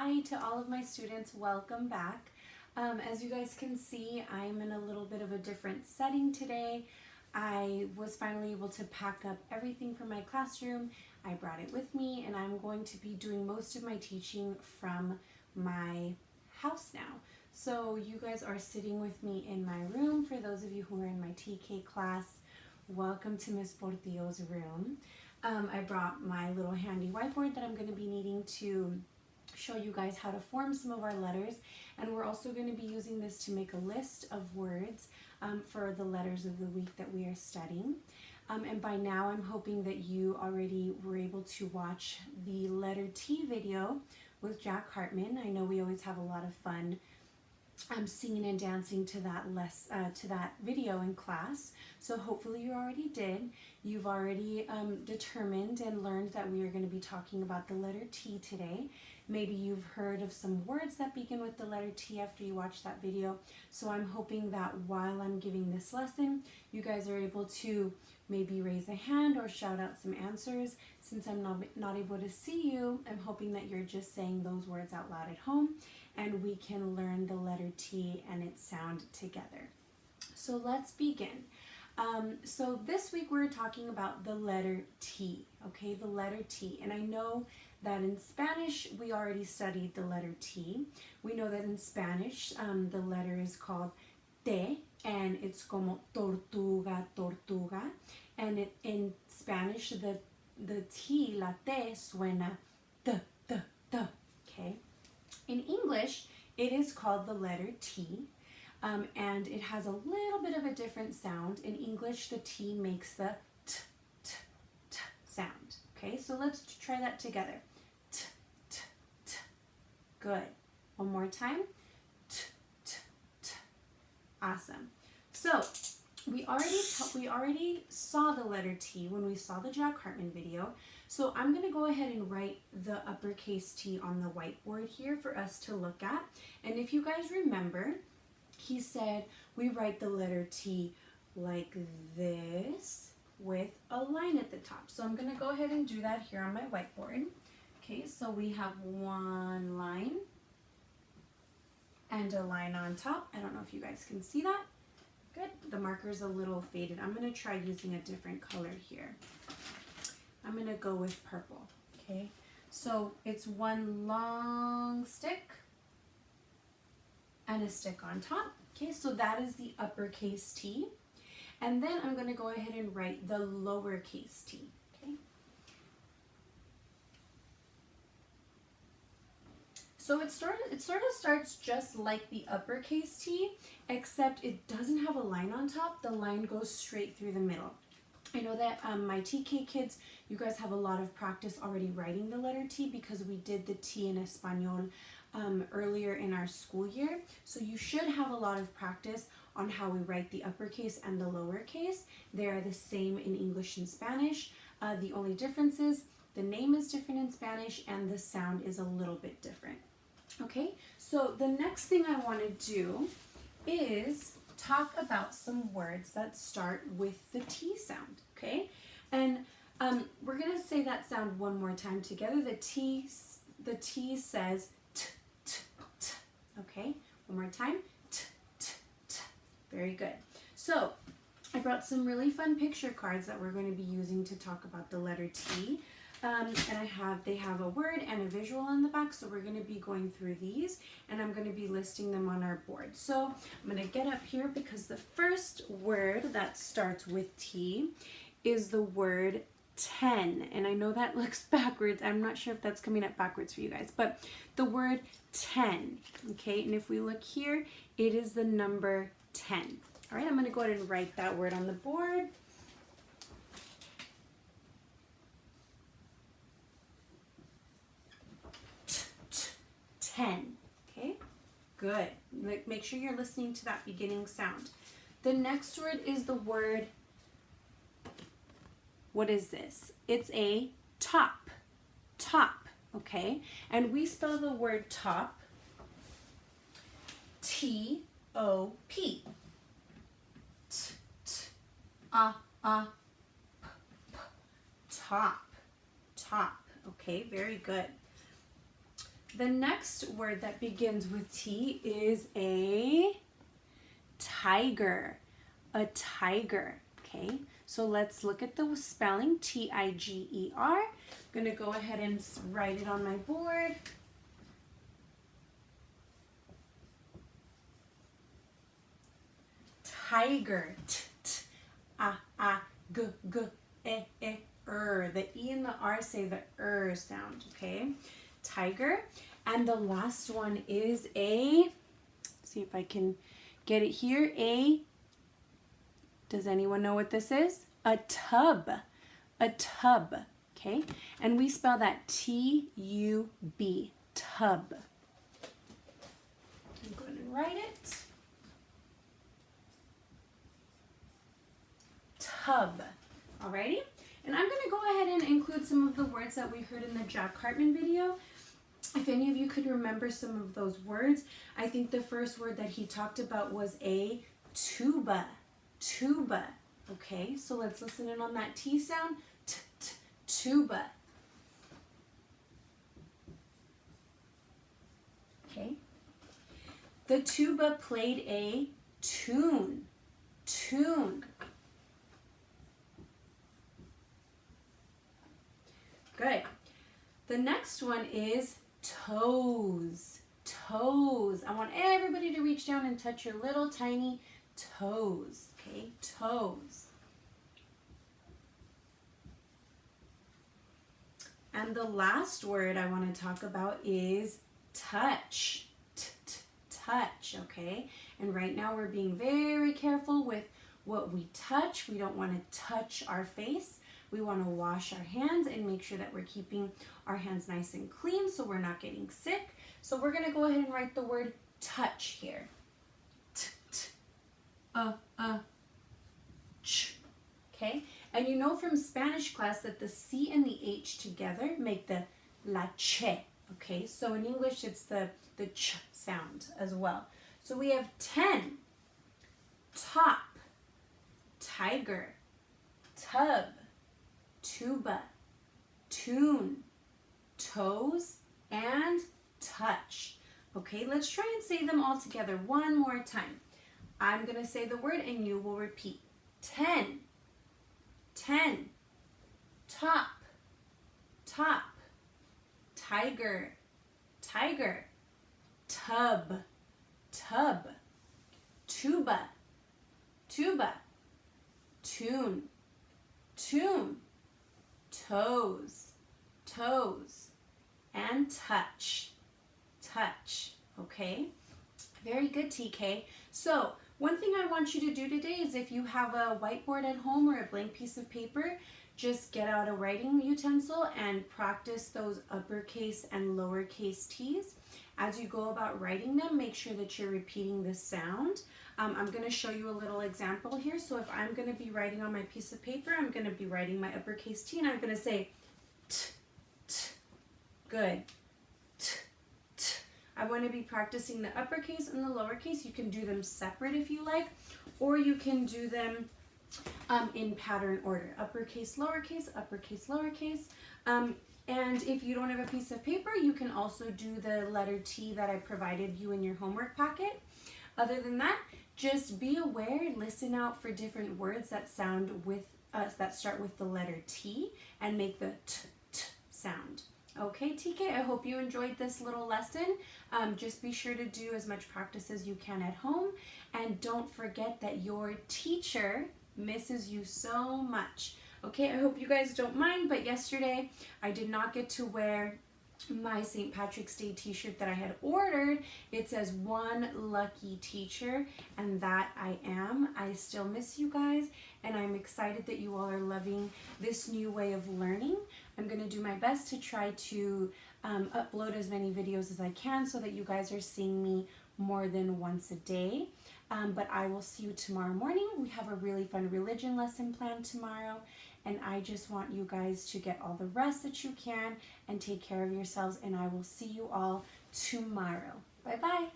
Hi to all of my students, welcome back. As you guys can see, I'm in a little bit of a different setting today. I was finally able to pack up everything from my classroom. I brought it with me and I'm going to be doing most of my teaching from my house now. So you guys are sitting with me in my room. For those of you who are in my TK class, welcome to Miss Portillo's room. I brought my little handy whiteboard that I'm going to be needing to show you guys how to form some of our letters, and we're also going to be using this to make a list of words for the letters of the week that we are studying. And by now I'm hoping that you already were able to watch the letter T video with Jack Hartman. I know we always have a lot of fun singing and dancing to that video in class, so hopefully you already did. You've already determined and learned that we are going to be talking about the letter T today. Maybe you've heard of some words that begin with the letter T after you watch that video, so I'm hoping that while I'm giving this lesson, you guys are able to maybe raise a hand or shout out some answers. Since I'm not able to see you, I'm hoping that you're just saying those words out loud at home and we can learn the letter T and its sound together. So let's begin. So this week we're talking about the letter T, okay, the letter T. And I know that in Spanish we already studied the letter T. We know that in Spanish the letter is called T, and it's como tortuga, tortuga. And in Spanish the T, la T, suena T, T, T, okay? In English, it is called the letter T, and it has a little bit of a different sound. In English, the T makes the T, T, T sound. Okay, so let's try that together. T, T, T. Good. One more time. T, T, T. Awesome. So we already saw the letter T when we saw the Jack Hartman video. So I'm going to go ahead and write the uppercase T on the whiteboard here for us to look at. And if you guys remember, he said we write the letter T like this with a line at the top. So I'm going to go ahead and do that here on my whiteboard. Okay, so we have one line and a line on top. I don't know if you guys can see that. Good. The marker's a little faded. I'm going to try using a different color here. I'm going to go with purple. Okay, so it's one long stick and a stick on top. Okay, so that is the uppercase T. And then I'm going to go ahead and write the lowercase t. Okay. So it sort of starts just like the uppercase T, except it doesn't have a line on top. The line goes straight through the middle. I know that my TK kids, you guys have a lot of practice already writing the letter T because we did the T in Espanol earlier in our school year. So you should have a lot of practice on how we write the uppercase and the lowercase. They are the same in English and Spanish. The only difference is the name is different in Spanish and the sound is a little bit different. Okay, so the next thing I want to do is talk about some words that start with the T sound, okay? And we're going to say that sound one more time together. The T says T, T, T, okay? One more time, T, T, T. Very good. So I brought some really fun picture cards that we're going to be using to talk about the letter T. And they have a word and a visual on the back, so we're going to be going through these and I'm going to be listing them on our board. So I'm going to get up here because the first word that starts with T is the word 10. And I know that looks backwards. I'm not sure if that's coming up backwards for you guys, but the word 10. Okay, and if we look here, it is the number 10. All right, I'm going to go ahead and write that word on the board. 10. Okay, good. Make sure you're listening to that beginning sound. The next word is the word, what is this? It's a top, top, okay? And we spell the word top, T-O-P. Top, top, okay, very good. The next word that begins with T is a tiger. A tiger, okay? So let's look at the spelling, Tiger. I'm going to go ahead and write it on my board. Tiger. G, The E and the R say the sound, okay? Tiger. And the last one is see if I can get it here, does anyone know what this is? A tub. A tub, okay? And we spell that T-U-B, tub. I'm going to write it. Tub. Alrighty? And I'm going to go ahead and include some of the words that we heard in the Jack Hartman video. If any of you could remember some of those words, I think the first word that he talked about was a tuba. Tuba. Okay, so let's listen in on that T sound. Tuba. Okay. The tuba played a tune. Tune. Good. The next one is toes. Toes. I want everybody to reach down and touch your little tiny toes. Okay, toes. And the last word I want to talk about is touch. Touch, okay? And right now we're being very careful with what we touch. We don't want to touch our face. We want to wash our hands and make sure that we're keeping our hands nice and clean so we're not getting sick. So we're going to go ahead and write the word touch here. Ch. Okay? And you know from Spanish class that the C and the H together make the la che. Okay? So in English it's the ch sound as well. So we have 10. Top, tiger, tub, tuba, tune, toes, and touch. Okay, let's try and say them all together one more time. I'm going to say the word and you will repeat. 10, 10, top, top, tiger, tiger, tub, tub, tuba, tuba, tune, tune, toes, toes, and touch, touch. Okay? Very good, TK. So, one thing I want you to do today is if you have a whiteboard at home or a blank piece of paper, just get out a writing utensil and practice those uppercase and lowercase t's. As you go about writing them, make sure that you're repeating the sound. I'm going to show you a little example here. So if I'm going to be writing on my piece of paper, I'm going to be writing my uppercase T and I'm going to say t, t. Good. T, t. I want to be practicing the uppercase and the lowercase. You can do them separate if you like, or you can do them in pattern order. Uppercase, lowercase, uppercase, lowercase. And if you don't have a piece of paper, you can also do the letter T that I provided you in your homework packet. Other than that, just be aware, listen out for different words that sound with that start with the letter T and make the t, t sound. Okay, TK, I hope you enjoyed this little lesson. Just be sure to do as much practice as you can at home. And don't forget that your teacher misses you so much. Okay, I hope you guys don't mind, but yesterday I did not get to wear my St. Patrick's Day t-shirt that I had ordered. It says one lucky teacher, and that I am. I still miss you guys, and I'm excited that you all are loving this new way of learning. I'm going to do my best to try to upload as many videos as I can so that you guys are seeing me more than once a day. But I will see you tomorrow morning. We have a really fun religion lesson planned tomorrow. And I just want you guys to get all the rest that you can and take care of yourselves. And I will see you all tomorrow. Bye-bye.